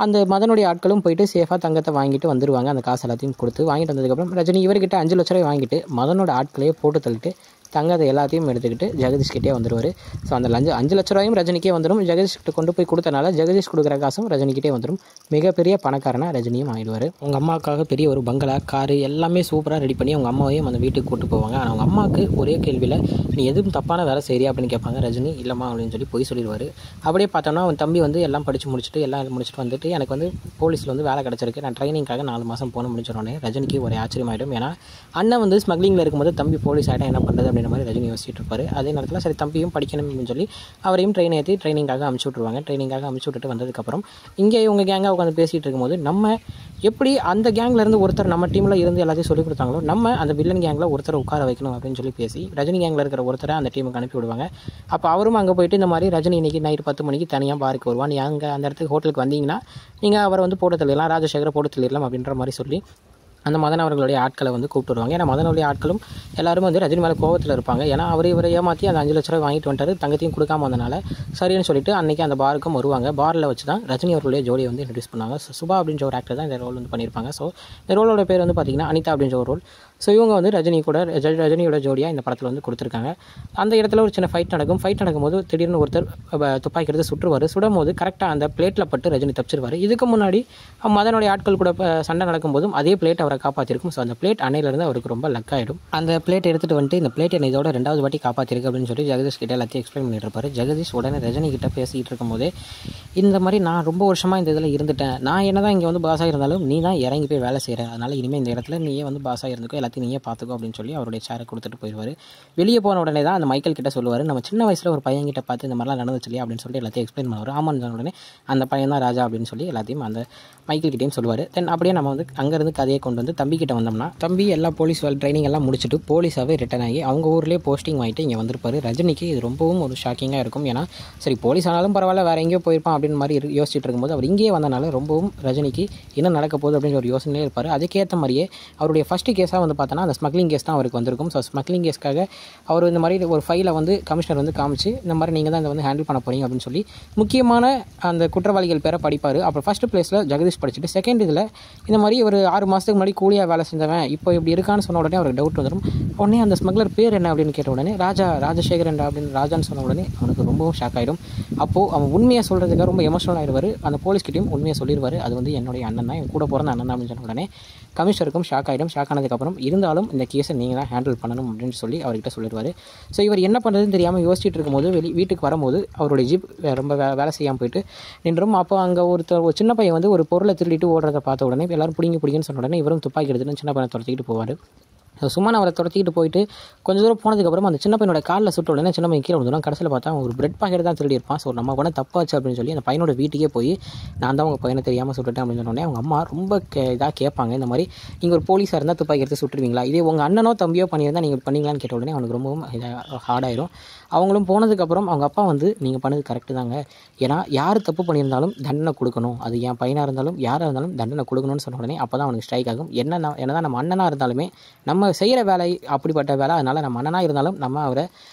[SPEAKER 1] அந்த மதனுடைய ஆட்களும் போயிட்டு சேஃபாக தங்கத்தை வாங்கிட்டு வந்துடுவாங்க. அந்த காசு எல்லாத்தையும் கொடுத்து வாங்கிட்டு வந்ததுக்கப்புறம் ரஜினி இவர்கிட்ட 5 லட்ச ரூபாய் வாங்கிட்டு மதனோட ஆட்களையே போட்டு தள்ளிட்டு தங்கத்தை எல்லாத்தையும் எடுத்துக்கிட்டு ஜெகதீஷ்கிட்டே வந்துடுவார். ஸோ அந்த 5 லட்ச ரூபாயும் ரஜினிக்கே வந்துடும். ஜெகதீஷ்கிட்ட கொண்டு போய் கொடுத்தனால ஜெகதீஷ் கொடுக்குற காசும் ரஜினிக்கிட்டே வந்துடும். மிகப்பெரிய பணக்காரனாக ரஜினியும் ஆகிடுவார். அவங்க அம்மாவுக்காக பெரிய ஒரு பங்களா, காரு எல்லாமே சூப்பராக ரெடி பண்ணி அவங்க அம்மாவையும் அந்த வீட்டுக்கு கூட்டு போவாங்க. ஆனால் அவங்க அம்மாவுக்கு ஒரே கேள்வியில் நீ எதுவும் தப்பான வேலை செய்றியா அப்படின்னு கேட்பாங்க. ரஜினி இல்லைம்மா அப்படின்னு சொல்லி போய் சொல்லிடுவார். அப்படியே பார்த்தோம்னா அவன் தம்பி வந்து எல்லாம் படித்து முடிச்சுட்டு எல்லாம் முடிச்சுட்டு வந்துட்டு எனக்கு வந்து போலீஸில் வந்து வேலை கிடச்சிருக்கு, நான் ட்ரைனிங்காக 4 மாதம் போன முடிச்சோடனே ரஜினிக்கு ஒரே ஆச்சரியமாயிடும். ஏன்னா அண்ணன் வந்து ஸ்மக்லிங்கில் இருக்கும்போது தம்பி போலீஸ் ஆகிட்டா என்ன பண்ணுறது அப்படின்ற மாதிரி ரஜினி யோசிச்சுட்டு இருப்பார். அதே நேரத்தில் சரி தம்பியும் படிக்கணும் அப்படின்னு சொல்லி அவரையும் ட்ரைனிங்காக அமுச்சு விட்ருவாங்க. ட்ரைனிங்காக அமுச்சு விட்டுட்டு வந்ததுக்கப்புறம் இங்கே இவங்க கேங்காக உட்காந்து பேசிகிட்டு இருக்கும்போது நம்ம எப்படி அந்த கேங்லேருந்து ஒருத்தர் நம்ம டீமில் இருந்து எல்லாத்தையும் சொல்லிக் கொடுத்தாங்களோ நம்ம அந்த வில்லன் கேங்கில் ஒருத்தரை உட்கார வைக்கணும் அப்படின்னு சொல்லி பேசி ரஜினி கேங்கில் இருக்கிற ஒருத்தரை அந்த டீமுக்கு அனுப்பி விடுவாங்க. அப்போ அவரும் அங்கே போயிட்டு இந்த மாதிரி ரஜினி இன்றைக்கி நைட்டு 10 மணிக்கு தனியாக பாருக்கு வருவான், நீங்கள் அங்கே அந்த இடத்துக்கு ஹோட்டலுக்கு வந்தீங்கன்னா நீங்கள் அவரை வந்து போட்டு தள்ளிடலாம், ராஜசேகரை போட்டு தள்ளிடலாம் அப்படின்ற மாதிரி சொல்லி அந்த மதன் அவர்களுடைய ஆட்களை வந்து கூப்பிட்டு வருவாங்க. ஏன்னா மதனுடைய ஆட்களும் எல்லாரும் வந்து ரஜினி மேலே கோவத்தில் இருப்பாங்க. ஏன்னா இவரை ஏமாற்றி அந்த 5 லட்ச ரூபாய் வாங்கிட்டு வந்துட்டாரு, தங்கத்தையும் கொடுக்காம வந்தனால சரின்னு சொல்லிட்டு அன்றைக்கி அந்த பாருக்கும் வருவாங்க. பாரில் வச்சு தான் ரஜினி அவர்களுடைய ஜோடியை வந்து இன்ட்ரடியூஸ் பண்ணுவாங்க. சுபா அப்படின்ற ஒரு ஆக்டர் தான் இந்த ரோல் வந்து பண்ணியிருப்பாங்க. ஸோ இந்த ரோலோட பேர் வந்து பார்த்திங்கன்னா அனிதா அப்படின்ற ஒரு ரோல். ஸோ இவங்க வந்து ரஜினியோட ஜோடியாக இந்த படத்தில் வந்து கொடுத்துருக்காங்க. அந்த இடத்துல ஒரு சின்ன ஃபைட் நடக்கும்போது திடீர்னு ஒருத்தர் துப்பாக்கி எடுத்து சுற்றுவார். சுடும் போது கரெக்டாக அந்த பிளேட்டில் பட்டு ரஜினி தப்பிச்சிருவார். இதுக்கு முன்னாடி மதனுடைய ஆட்கள் கூட சண்டை நடக்கும்போதும் அதே பிளேட் அவரை காப்பாற்றிருக்கும். ஸோ அந்த பிளேட் அன்னையிலேருந்து அவருக்கு ரொம்ப லக் ஆகிடும். அந்த பிளேட் எடுத்துகிட்டு வந்துட்டு இந்த பிளேட் என்னை இதோட 2வது வாட்டி காப்பாற்றிருக்கு அப்படின்னு சொல்லி ஜெகதீஷ் கிட்ட எல்லாத்தையும் எக்ஸ்பிளைன் பண்ணிட்டு இருப்பார். ஜெகதீஷ் உடனே ரஜினி கிட்ட பேசிகிட்டு இருக்கும்போதே இந்த மாதிரி நான் ரொம்ப வருஷமாக இந்த இதில் இருந்துட்டேன், நான் என்ன தான் இங்கே வந்து பாஸாக இருந்தாலும் நீ தான் இறங்கி போய் வேலை செய்கிற, அதனால் இனிமேல் இந்த இடத்துல நீயே வந்து பாஸாக இருந்துக்கோ, எல்லாத்தையும் நீயே பார்த்துக்கோ அப்படின்னு சொல்லி அவருடைய சேரை கொடுத்துட்டு போயிடுவார். வெளியே போன உடனே தான் அந்த மைக்கேல் கிட்ட சொல்லுவார், நம்ம சின்ன வயசில் ஒரு பையன் கிட்ட பார்த்து இந்த மாதிரிலாம் நடந்துச்சு இல்லையா அப்படின்னு சொல்லி எல்லாத்தையும் எக்ஸ்பிளைன் பண்ணுவார். ஆமான்னு சொன்ன உடனே அந்த பையன் தான் ராஜா அப்படின்னு சொல்லி எல்லாத்தையும் அந்த மைக்கேல் கிட்டேயும் சொல்லுவார். தென் அப்படியே நம்ம வந்து அங்கேருந்து கதையை கொண்டு வந்து தம்பி கிட்ட வந்தோம்னா, தம்பி எல்லா போலீஸ் ட்ரைனிங் எல்லாம் முடிச்சுட்டு போலீஸாகவே ரிட்டர்ன் ஆகி அவங்க ஊர்லேயே போஸ்டிங் வாங்கிட்டு இங்கே வந்திருப்பார். ரஜினிக்கு இது ரொம்பவும் ஒரு ஷாக்கிங்காக இருக்கும். ஏன்னா சரி போலீஸ் ஆனாலும் பரவாயில்ல, வேறு எங்கேயோ போயிருப்பான் அப்படின்னு மாதிரி யோசிச்சுட்டு இருக்கும்போது அவர் இங்கேயே வந்தனால ரொம்பவும் ரஜினிக்கு என்ன நடக்க போகுது அப்படின்னு ஒரு யோசனையே இருப்பார். அதுக்கேற்ற மாதிரியே அவருடைய ஃபஸ்ட்டு கேஸாக வந்து பார்த்தோன்னா அந்த ஸ்மக்லிங் கேஸ் தான் அவருக்கு வந்திருக்கும். ஸோ ஸ்மக்லிங் கேஸ்க்காக அவர் இந்த மாதிரி ஒரு ஃபைலை வந்து கமிஷனர் வந்து காமிச்சு இந்த மாதிரி நீங்கள் தான் இதை வந்து ஹேண்டில் பண்ண போகிறீங்க அப்படின்னு சொல்லி முக்கியமான அந்த குற்றவாளிகள் பேரை படிப்பார். அப்புறம் ஃபஸ்ட்டு ப்ளேஸில் ஜெகதீஷ் படிச்சுட்டு செகண்ட் இதில் இந்த மாதிரி ஒரு 6 மாதத்துக்கு முன்னாடி கூலியாக வேலை செஞ்சவன் இப்போ இப்படி இருக்கான்னு சொன்ன உடனே அவருக்கு டவுட் வந்துடும். உடனே அந்த ஸ்மக்லர் பேர் என்ன அப்படின்னு கேட்ட உடனே ராஜசேகரன் அப்படின்னு ராஜான்னு சொன்ன உடனே அவனுக்கு ரொம்பவும் ஷாக் ஆகிடும். அப்போது அவன் உண்மையாக சொல்கிறதுக்காக ரொம்ப எமோஷனல் ஆகிடுவார். அந்த போலீஸ்கிட்டையும் உண்மையாக சொல்லிடுவார், அது வந்து என்னுடைய அண்ணன் தான், என் கூட பிறந்த அண்ணன் தான் அப்படின்னு சொன்ன உடனே கமிஷனருக்கும் ஷாக் ஆகிடும். ஷாக் ஆனதுக்கப்புறம் இருந்தாலும் இந்த கேஸை நீங்கள் தான் ஹேண்டில் பண்ணணும் அப்படின்னு சொல்லி அவர்கிட்ட சொல்லிடுவார். ஸோ இவர் என்ன பண்ணுறதுன்னு தெரியாமல் யோசிச்சுட்டு இருக்கும்போது வீட்டுக்கு வரும்போது அவருடைய ஜீப் ரொம்ப வேலை செய்யாமல் போயிட்டு நின்றும். அப்போ அங்கே ஒரு சின்ன பையன் வந்து ஒரு பொருளை திருடிட்டு ஓடுறதை பார்த்த உடனே எல்லாரும் பிடிங்கன்னு சொன்ன உடனே இவரும் துப்பாக்கி எடுத்துட்டு சின்ன பையனை துரத்திக்கிட்டு போவார். சும்மா அவரை துரத்திக்கிட்டு போயிட்டு கொஞ்சம் தூரம் போனதுக்கப்புறம் அந்த சின்ன பையனோட காலில் சுட்ட உடனே சின்ன பையன் கீழே வந்துடும். கடைசியில் பார்த்தா ஒரு பிரெட் பாக்கெட் தான் திருடி இருப்பான். ஸோ நம்ம கூட தப்பாச்சு அப்படின்னு சொல்லி அந்த பையனோட வீட்டுக்கே போய் நான் தான் உங்கள் பையனை தெரியாமல் சுட்டுட்டேன் அப்படின்னு சொன்னோடனே அவங்க அம்மா ரொம்ப இதாக கேட்பாங்க, இந்த மாதிரி நீங்கள் ஒரு போலீஸாக இருந்தால் துப்பாக்கி எடுத்து சுட்டுருவீங்களா, இதே உங்கள் அண்ணனோ தம்பியோ பண்ணியிருந்தால் நீங்கள் பண்ணீங்களான்னு கேட்ட உடனே அவனுக்கு ரொம்பவும் ஹார்டாயிரும். அவங்களும் போனதுக்கப்புறம் அவங்க அப்பா வந்து நீங்கள் பண்ணது கரெக்டு தாங்க, ஏன்னா யார் தப்பு பண்ணியிருந்தாலும் தண்டனை கொடுக்கணும், அது என் பையனாக இருந்தாலும் யாராக இருந்தாலும் தண்டனை கொடுக்கணும்னு சொன்ன உடனே அப்போ தான் அவனுக்கு ஸ்ட்ரைக் ஆகும். என்னதான் நம்ம அண்ணனாக இருந்தாலுமே நம்ம செய்கிற வேலை அப்படிப்பட்ட வேலை, அதனால் நம்ம அண்ணனாக இருந்தாலும் நம்ம அவரை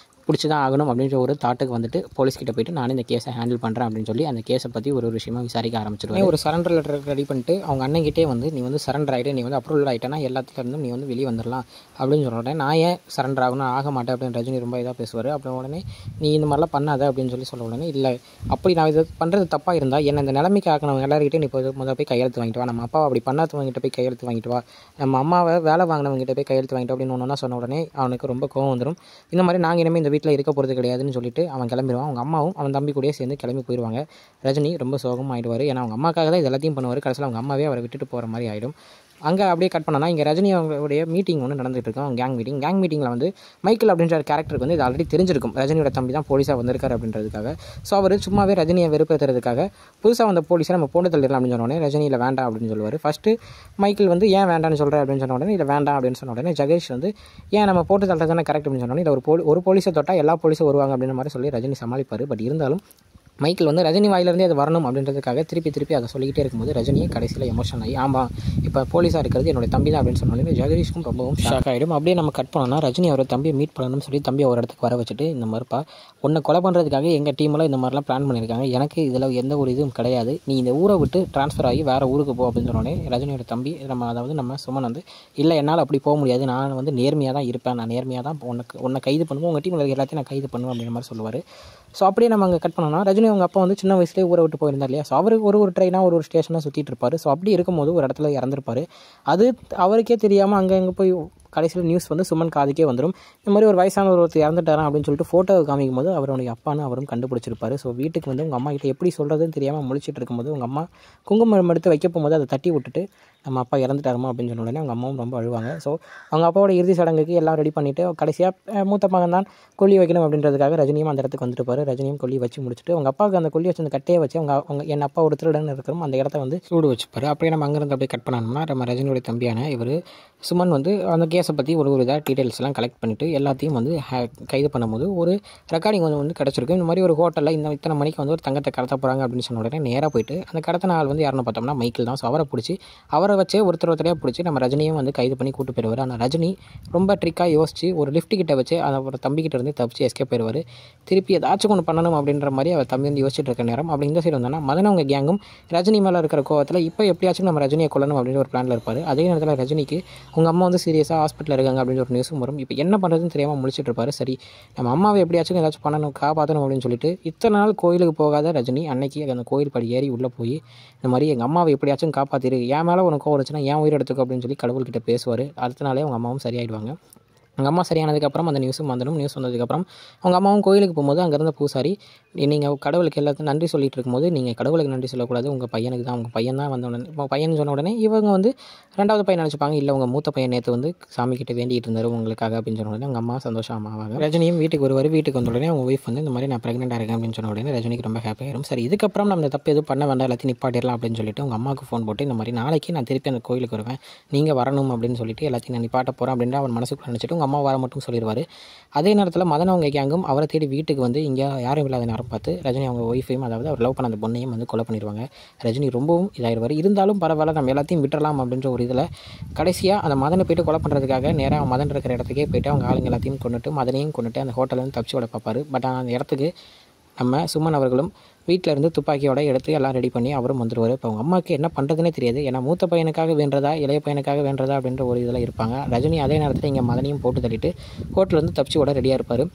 [SPEAKER 1] பிடிச்சி தான் ஆகணும் அப்படின்ற ஒரு தாட்டுக்கு வந்துட்டு போலீஸ்கிட்ட போயிட்டு நான் இந்த கேஸை ஹேண்டில் பண்ணுறேன் அப்படின்னு சொல்லி அந்த கேஸை பற்றி ஒரு விஷயமா விசாரிக்க ஆரம்பிச்சிடுவேன். ஒரு சரண்டர் லெட்டர் ரெடி பண்ணிட்டு அவங்க அண்ணன்கிட்டே வந்து நீ வந்து சரண்டர் ஆகிட்டு நீ வந்து அப்ரூவல் ஆகிட்டேன்னா எல்லாத்துலேருந்தும் நீ வந்து வெளியே வந்துடலாம் அப்படின்னு சொன்ன உடனே நான் ஏன் சரண்டர் ஆகணும் ஆக மாட்டேன் அப்படின்னு ரஜினி ரொம்ப இதாக பேசுவார். அப்புறம் உடனே நீ இந்த மாதிரிலாம் பண்ணாத அப்படின்னு சொல்லி சொல்ல உடனே இல்லை அப்படி நான் இது பண்ணுறது தப்பாக இருந்தால் என்ன இந்த நிலைமைக்கு ஆக்கணும் எல்லாருக்கிட்டே நீ முதல்ல போய் கையெழுத்து வாங்கிட்டு வா, நம்ம அப்பாவை அப்படி பண்ணாதவங்ககிட்ட போய் கையெழுத்து வாங்கிட்டு வா, நம்ம அம்மாவை வேலை வாங்கினவங்ககிட்ட போய் கையெழுத்து வாங்கிட்டு அப்படின்னு ஒன்றா சொன்ன உடனே அவனுக்கு ரொம்ப கோவம் வந்துடும். இந்த மாதிரி நாங்கள் இனிமேல் இந்த வீட்டில் இருக்க போகிறது கிடையாது சொல்லிட்டு அவன் கிளம்பிடுவான். அவங்க அம்மாவும் அவன் தம்பி கூடயே சேர்ந்து கிளம்பி போயிடுவாங்க. ரஜினி ரொம்ப சோகம் ஆகிடுவார். ஏன்னா அவங்க அம்மாக்காக தான் இது எல்லாத்தையும் பண்ணுவார். கடைசியில் அவங்க அம்மாவே அவரை விட்டுட்டு போகிற மாதிரி ஆகிடும். அங்கே அப்படியே கட் பண்ணனா இங்கே ரஜினி அவங்களுடைய மீட்டிங் ஒன்று நடந்துகிட்டு இருக்கும், கேங் மீட்டிங்கில் வந்து மைக்கேல் அப்படின்ற கேரக்டருக்கு வந்து இது ஆல்ரெடி தெரிஞ்சிருக்கும், ரஜினியோட தம்பி தான் போலீஸாக வந்திருக்காரு அப்படின்றதுக்காக. ஸோ அவர் சும்மாவே ரஜினியை வெறுப்பேற்றுறதுக்காக புதுசாக வந்த போலீஸை நம்ம போட்டு தள்ளிடலாம் அப்படின்னு சொன்ன உடனே ரஜினியில் வேண்டாம் அப்படின்னு சொல்லுவார். ஃபஸ்ட்டு மைக்கேல் வந்து ஏன் வேண்டாம்னு சொல்கிறேன் அப்படின்னு சொன்ன உடனே இல்லை வேண்டாம் அப்படின்னு சொன்ன உடனே ஜெகதீஷ் வந்து ஏன் நம்ம போட்டு தள்ளுறது தானே கரெக்ட் அப்படின்னு சொன்னோன்னே இல்லை ஒரு போலீஸை தொட்டால் எல்லா போலீஸும் வருவாங்க அப்படின்ற மாதிரி சொல்லி ரஜினி சமாளிப்பார். பட் இருந்தாலும் மைக்கேல் வந்து ரஜினி வாயிலிருந்தே அது வரணும் அப்படின்றதுக்காக திருப்பி அதை சொல்லிக்கிட்டே இருக்கும்போது ரஜினியை கடைசியில் எமோஷன் ஆகி ஆமாம் இப்போ போலீஸாக இருக்கிறது என்னோட தம்பி தான் அப்படின்னு சொன்னாலே ஜெகதீஷ்க்கும் ரொம்பவும் ஷாக் ஆகிடும். அப்படியே நம்ம கட் பண்ணோம்னா ரஜினி அவரை தம்பியை மீட் பண்ணணும்னு சொல்லி தம்பியை ஒரு இடத்துக்கு வர வச்சுட்டு இந்த மாதிரிப்பா உன்னை கொலை பண்ணுறதுக்காக எங்கள் டீமெல்லாம் இந்த மாதிரிலாம் பிளான் பண்ணியிருக்காங்க, எனக்கு இதில் எந்த ஒரு இதுவும் கிடையாது, நீ இந்த ஊரை விட்டு ட்ரான்ஸ்ஃபர் ஆகி வேறு ஊருக்கு போ அப்படின்னு சொன்னோடனே ரஜினியோட தம்பி நம்ம சுமன் வந்து இல்லை என்னால் அப்படி போக முடியாது, நான் வந்து நேர்மையாக தான் இருப்பேன், நான் நேர்மையாக தான் உன்னை கைது பண்ணுவேன், உங்கள் டீமில் எல்லாத்தையும் நான் கைது பண்ணுவேன் அப்படின்ற மாதிரி சொல்லுவார். ஸோ அப்படியே நம்ம அங்கே கட் பண்ணோம்னா ரஜினி அவங்க அப்பா வந்து சின்ன வயசுலேயே ஊரை விட்டு போயிருந்தார் இல்லையா. ஸோ அவருக்கு ஒரு ட்ரெயினாக ஒரு ஸ்டேஷனாக சுற்றிட்டு இருப்பார். ஸோ அப்படி இருக்கும்போது ஒரு இடத்துல இறந்துருப்பார். அது அவருக்கே தெரியாமல் அங்கே போய் கடைசியில் நியூஸ் வந்து சுமன் காதுக்கே வந்துடும். இந்த மாதிரி ஒரு வயசான ஒருத்தர் இறந்துட்டாரான் அப்படின்னு சொல்லிட்டு ஃபோட்டோ காமிக்கும் போது அவருடைய அப்பான்னு அவரும் கண்டுபிடிச்சிருப்பாரு. ஸோ வீட்டுக்கு வந்து உங்கள் அம்மா கிட்ட எப்படி சொல்கிறதுன்னு தெரியாமல் முழிச்சிட்டு இருக்கும்போது உங்கள் அம்மா குங்குமம் எடுத்து வைக்க போகும்போது அதை தட்டி விட்டுட்டு நம்ம அப்பா இறந்துட்டாருமா அப்படின்னு சொன்ன உடனே அவங்க அம்மாவும் ரொம்ப அழுவாங்க. ஸோ அவங்க அப்பாவோட இறுதி சடங்குக்கு எல்லாம் ரெடி பண்ணிவிட்டு கடைசியாக மூத்த மகன் தான் கொல்லி வைக்கணும் அப்படின்றதுக்காக ரஜினியும் அந்த இடத்துக்கு வந்துருப்பாரு. ரஜினியும் கொல்லி வச்சு முடிச்சுட்டு அவங்க அப்பாவுக்கு அந்த கொல்லி வச்சு அந்த கட்டையை வச்சு அவங்க என் அப்பா ஒரு திருடன் இருக்கிறோம் அந்த இடத்த வந்து சூடு வச்சுப்பாரு. அப்படியே நம்ம அங்கேருந்து அப்படியே கட் பண்ணணும்னா நம்ம ரஜினியோட தம்பியான இவர் சுமன் வந்து அந்த கேஸை பற்றி ஒரு இதாக டீட்டெயில்ஸ்லாம் கலெக்ட் பண்ணிவிட்டு எல்லாத்தையும் வந்து கைது பண்ணும்போது ஒரு ரெக்கார்டிங் வந்து கிடச்சிருக்கும். இந்த மாதிரி ஒரு ஹோட்டலில் இத்தனை மணிக்கு வந்து ஒரு தங்கத்தை கடத்த போகிறாங்க அப்படின்னு சொன்ன உடனே நேராக போயிட்டு அந்த கடத்தின ஆள் வந்து யாருன்னு பார்த்தோம்னா மைக்கேல் தான். ஸோ அவரை பிடிச்சி அவரை வச்சே ஒருத்தரையாக பிடிச்சி நம்ம ரஜினியும் வந்து கைது பண்ணி கூட்டு போயிடுவார். ஆனால் ரஜினி ரொம்ப ட்ரிக்காக யோசிச்சு ஒரு லிஃப்ட் கிட்ட வச்சு அதை ஒரு தம்பிக்கிட்ட இருந்து தப்பிச்சு எஸ்கேப் போயிடுவார். திருப்பி ஏதாச்சும் ஒன்று பண்ணணும் அப்படின்ற மாதிரி அவர் தம்பி வந்து யோசிச்சுட்டு இருக்க நேரம் அப்படி இந்த சைடு வந்தோன்னா மதனவங்க கேங்கும் ரஜினி மேலே இருக்கிற கோவத்தில் இப்போ எப்படியாச்சும் நம்ம ரஜினியை கொல்லணும் அப்படின்ற ஒரு பிளானில் இருப்பார். அதே நேரத்தில் ரஜினிக்கு உங்கள் அம்மா வந்து சீரியஸாக ஹாஸ்பிட்டலில் இருக்காங்க அப்படின்ற ஒரு நியூஸும் வரும். இப்போ என்ன பண்ணுறதுன்னு தெரியாமல் முழிச்சிட்டு இருப்பார். சரி நம்ம அம்மாவை எப்படியாச்சும் ஏதாச்சும் பண்ணணும் காப்பாற்றணும் அப்படின்னு சொல்லிட்டு இத்தனை நாள் கோயிலுக்கு போகாத ரஜினி அன்னைக்கு அந்த கோயில் படி ஏறி உள்ளே போய் இந்த மாதிரி எங்கள் அம்மாவை எப்படியாச்சும் காப்பாற்றிரு, என் மேலே அவங்க கோவம் வந்துச்சுன்னா ஏன் உயிர் எடுத்துக்கோ அப்படின்னு சொல்லி கடவுள்கிட்ட பேசுவார். அடுத்த நாளே அவங்க அம்மாவும் சரியாயிடுவாங்க. அவங்க அம்மா சரியானதுக்கப்புறம் அந்த நியூஸும் வந்துடும். நியூஸ் வந்ததுக்கப்புறம் அவங்க அம்மாவும் கோயிலுக்கு போகும்போது அங்கே இருந்த பூசாரி, நீங்கள் கடவுளுக்கு எல்லாத்தையும் நன்றி சொல்லிட்டு இருக்கும்போது நீங்கள் கடவுளுக்கு நன்றி சொல்லக்கூடாது, உங்கள் பையனுக்கு தான், உங்கள் பையன் தான் வந்த உடனே இப்போ பையன் சொன்ன உடனே இவங்க வந்து 2வது பையன் நினச்சிப்பாங்க, இல்லை உங்கள் மூத்த பையன் நேற்று வந்து சாமிக்கிட்ட வேண்டிகிட்டு இருந்தார் உங்களுக்காக அப்படின்னு சொன்ன உடனே அவங்க அம்மா சந்தோஷமாவாங்க. ரஜினியும் வீட்டுக்கு வருவார். வீட்டுக்கு வந்த உடனே அவங்க ஒய்ஃப் வந்து இந்த மாதிரி நான் ப்ரெக்னெண்ட்டாக இருக்கேன் அப்படின்னு சொன்ன உடனே ரஜினிக்கு ரொம்ப ஹாப்பி ஆயிரும். சரி, இதுக்கப்புறம் நம்ம தப்பு எதுவும் பண்ண வேண்டாம், எல்லாத்தையும் நிப்பாட்டிடலாம் அப்படின்னு சொல்லிட்டு அவங்க அம்மாவுக்கு ஃபோன் போட்டு இந்த மாதிரி நாளைக்கு நான் திருப்பி அந்த கோயிலுக்கு வருவேன், நீங்கள் வரணும் அப்படின்னு சொல்லிட்டு எல்லாத்தையும் நான் நிப்பாட்ட போகிறேன் அப்படின்னு அவன் மனசுக்குள்ள நினச்சிட்டு உங்கள் அம்மா வர மட்டும் சொல்லிடுவார். அதே நேரத்தில் மதன் அவங்க கேங்கும் அவரை தேடி வீட்டுக்கு வந்து இங்கே யாரும் இல்லாத நேரம் பார்த்து ரஜினி அவங்க ஒய்ஃபையும், அதாவது அவர் லவ் பண்ண அந்த பொண்ணையும் வந்து கொலை பண்ணிடுவாங்க. ரஜினி ரொம்பவும் இதாகிடுவார். இருந்தாலும் பரவாயில்ல, நம்ம எல்லாத்தையும் விட்டுறலாம் அப்படின்ற ஒரு இதில் கடைசியாக அந்த மதனை போய்ட்டு கொலை பண்ணுறதுக்காக நேராக மதன் இருக்கிற இடத்துக்கே போய்ட்டு அவங்க ஆளுங்க எல்லாத்தையும் கொண்டுட்டு மதனையும் கொண்டுட்டு அந்த ஹோட்டலில் வந்து தப்பிச்சு விட பார்ப்பார். பட் அந்த இடத்துக்கு நம்ம சுமன் அவர்களும் வீட்டில் இருந்து துப்பாக்கியோட எடுத்து எல்லாம் ரெடி பண்ணி அவரும் வந்துடுவார். இப்போ அவங்க அம்மாவுக்கு என்ன பண்ணுறதுனே தெரியாது. ஏன்னா மூத்த பையனுக்காக வேண்டதா இளைய பையனுக்காக வேண்டதா அப்படின்ற ஒரு இதில் இருப்பாங்க. ரஜினி அதே நேரத்தில் இங்கே மதனையும் போட்டு தள்ளிட்டு ஹோட்டலில் வந்து தப்பிச்சு விட ரெடியாக இருப்பார்.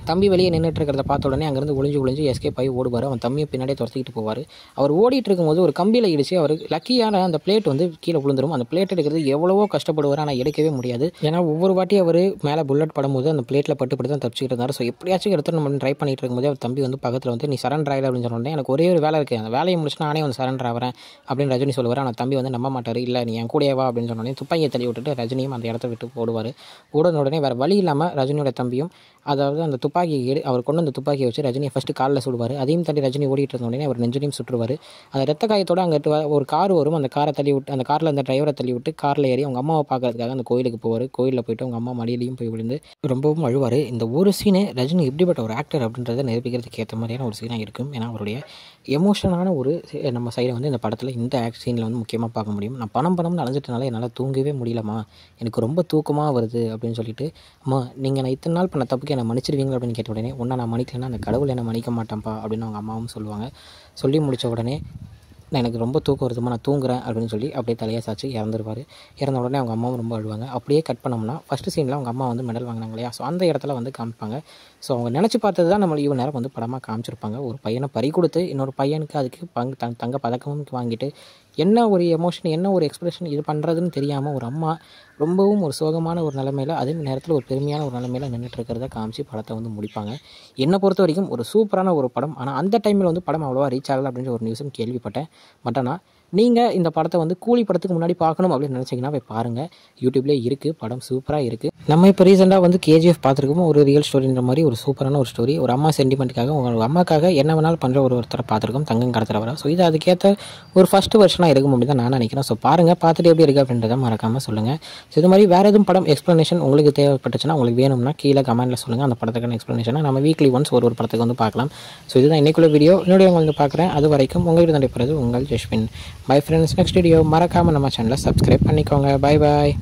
[SPEAKER 1] தம்பி வெளியே நின்றுட்டு இருக்கிறத பார்த்த உடனே அங்கேருந்து ஒளிஞ்சு எஸ்கேப் ஆகி ஓடுவார். அவன் தம்பியை பின்னாடியே துரத்திக்கிட்டு போவார். அவர் ஓடிட்டு இருக்கும்போது ஒரு கம்பியில் இடிச்சு அவர் லக்கியான அந்த பிளேட் வந்து கீழே விழுந்துடும். அந்த பிளேட் எடுக்கிறது எவ்வளவோ கஷ்டப்படுவார், ஆனால் எடுக்கவே முடியாது. ஏன்னா ஒவ்வொரு வாட்டி அவர் மேலே புல்லட் படும்போது அந்த பிளேட்டில் பட்டு தான் தப்பிச்சுக்கிட்டு இருந்தார். ஸோ எப்படியாச்சும் எடுத்து நம்ம ட்ரை பண்ணிட்டு இருக்கும்போது அவர் தம்பி வந்து பக்கத்தில் வந்து நீ சரண்டர் ஆகிட அப்படின்னு சொன்னோடனே எனக்கு ஒரே ஒரு வேலை இருக்குது, அந்த வேலையை முடிச்சுட்டு நானே வந்து சரண்டர் ஆகிறேன் அப்படின்னு ரஜினி சொல்லுவார். ஆனால் தம்பி வந்து நம்ப மாட்டார். இல்லை நீ என் கூடயே வா அப்படின்னு சொன்னோடனே துப்பாக்கியை தள்ளி விட்டுட்டு ரஜினியும் அந்த இடத்த விட்டு ஓடுவார். ஓடுன உடனே வேறு வழி இல்லாமல் ரஜினியோட தம்பியும் அதாவது அந்த துப்பாக்கியை அவர் கொண்டு அந்த துப்பாக்கியை வச்சு ரஜினியை ஃபஸ்ட்டு காலில் சுடுவார். அதையும் தள்ளி ரஜினி ஓடிட்டு இருந்த உடனே அவர் நெஞ்சனையும் சுட்டுருவார். அந்த ரத்த காயத்தோடு அங்கிட்டு ஒரு கார் வரும். அந்த காரை தள்ளி விட்டு அந்த காரில் அந்த டிரைவரை தள்ளி விட்டு காரில் ஏறி அவங்க அம்மாவை பார்க்கறதுக்காக அந்த கோயிலுக்கு போவார். கோயிலில் போய்ட்டு அவங்க அம்மா மடியிலையும் போய் விழுந்து ரொம்பவும் அழுவார். இந்த ஒரு சீனு ரஜினி எப்படிப்பட்ட ஒரு ஆக்டர் அப்படின்றத நிரூபிக்கிறதுக்கு ஏற்ற மாதிரியான ஒரு சீனாக இருக்கும். ஏன்னா அவருடைய எமோஷனான ஒரு நம்ம சைடை வந்து இந்த படத்தில் இந்த சீனில் வந்து முக்கியமாக பார்க்க முடியும். நான் பணம்னு அலைஞ்சிட்டனால என்னால் தூங்கவே முடியலம்மா, எனக்கு ரொம்ப தூக்கமாக வருது அப்படின்னு சொல்லிட்டு, அம்மா நீங்கள் நான் இத்தனை நாள் பண்ண தப்புக்கு என்னை மன்னிச்சிருவீங்களா அப்படின்னு கேட்ட உடனே ஒன்றா நான் மன்னிக்கலைன்னா அந்த கடவுள் என்னை மன்னிக்க மாட்டேன்ப்பா அப்படின்னு அவங்க அம்மாவும் சொல்லுவாங்க. சொல்லி முடித்த உடனே எனக்கு ரொம்ப தூக்கம் வருதுமா, நான் தூங்குறேன் அப்படின்னு சொல்லி அப்படியே தலையை சாச்சு இறந்துருவார். இறந்த உடனே அவங்க அம்மாவும் ரொம்ப அழுவாங்க. அப்படியே கட் பண்ணோம்னா ஃபஸ்ட்டு சீனில் அவங்க அம்மா வந்து மெடல் வாங்கினாங்க இல்லையா, ஸோ அந்த இடத்துல வந்து காமிப்பாங்க. ஸோ அவங்க நினச்சி பார்த்தது தான் நம்மளுக்கு இவ்வளோ நேரம் வந்து படமாக காமிச்சிருப்பாங்க. ஒரு பையனை பறி கொடுத்து இன்னொரு பையனுக்கு அதுக்கு தங்க பதக்கமும் வாங்கிட்டு என்ன ஒரு எமோஷன், என்ன ஒரு எக்ஸ்பிரஷன் இது பண்ணுறதுன்னு தெரியாமல் ஒரு அம்மா ரொம்பவும் ஒரு சோகமான ஒரு நிலைமையில் அதே நேரத்தில் ஒரு பெருமையான ஒரு நிலைமையில் நின்றுட்டு இருக்கிறத காமிச்சு படத்தை வந்து முடிப்பாங்க. என்னை பொறுத்த வரைக்கும் ஒரு சூப்பரான ஒரு படம். ஆனால் அந்த டைமில் வந்து படம் அவ்வளோவா ரீச் ஆகலை அப்படின்ற ஒரு நியூஸும் கேள்விப்பட்டேன். பட் ஆனால் நீங்கள் இந்த படத்தை வந்து கூலி படத்துக்கு முன்னாடி பார்க்கணும் அப்படின்னு நினச்சிங்கன்னா போய் பாருங்கள். யூடியூப்லேயே இருக்குது, படம் சூப்பராக இருக்குது. நம்ம இப்போ ரீசெண்டாக வந்து KGF பார்த்துருக்கோம். ஒரு ரியல் ஸ்டோரின்ற மாதிரி ஒரு சூப்பரான ஒரு ஸ்டோரி. ஒரு அம்மா சென்டிமெண்ட்டுக்காக உங்கள் அம்மாக்காக என்ன வேணாலும் பண்ணுற ஒருத்தரை பார்த்துருக்கோம், தங்கம் கடத்துறவரை. ஸோ இது அதுக்கேற்ற ஒரு ஃபஸ்ட்டு வருஷனாக இருக்கும் அப்படின்னு தான் நான் நினைக்கிறேன். ஸோ பாருங்கள், பார்த்துட்டு எப்படி இருக்குது அப்படின்றத மறக்காமல் சொல்லுங்கள். ஸோ இது மாதிரி வேறு எதுவும் படம் எக்ஸ்ப்ளனேஷன் உங்களுக்கு தேவைப்பட்டுச்சுன்னா, உங்களுக்கு வேணும்னா கீழே கமெண்ட்டில் சொல்லுங்கள். அந்த படத்துக்கான எக்ஸ்ப்ளனேஷனை நம்ம வீக்லி ஒன்ஸ் ஒரு படத்துக்கு வந்து பார்க்கலாம். ஸோ இதுதான் இன்றைக்குள்ள வீடியோ. என்னுடைய வந்து பார்க்குறேன். அது வரைக்கும் உங்கள்கிட்ட நடைபெறுது உங்கள் Jaswin. Bye friends, next video மறக்காமல் நம்ம சேனலை சப்ஸ்கிரைப் பண்ணிக்கோங்க. Bye bye.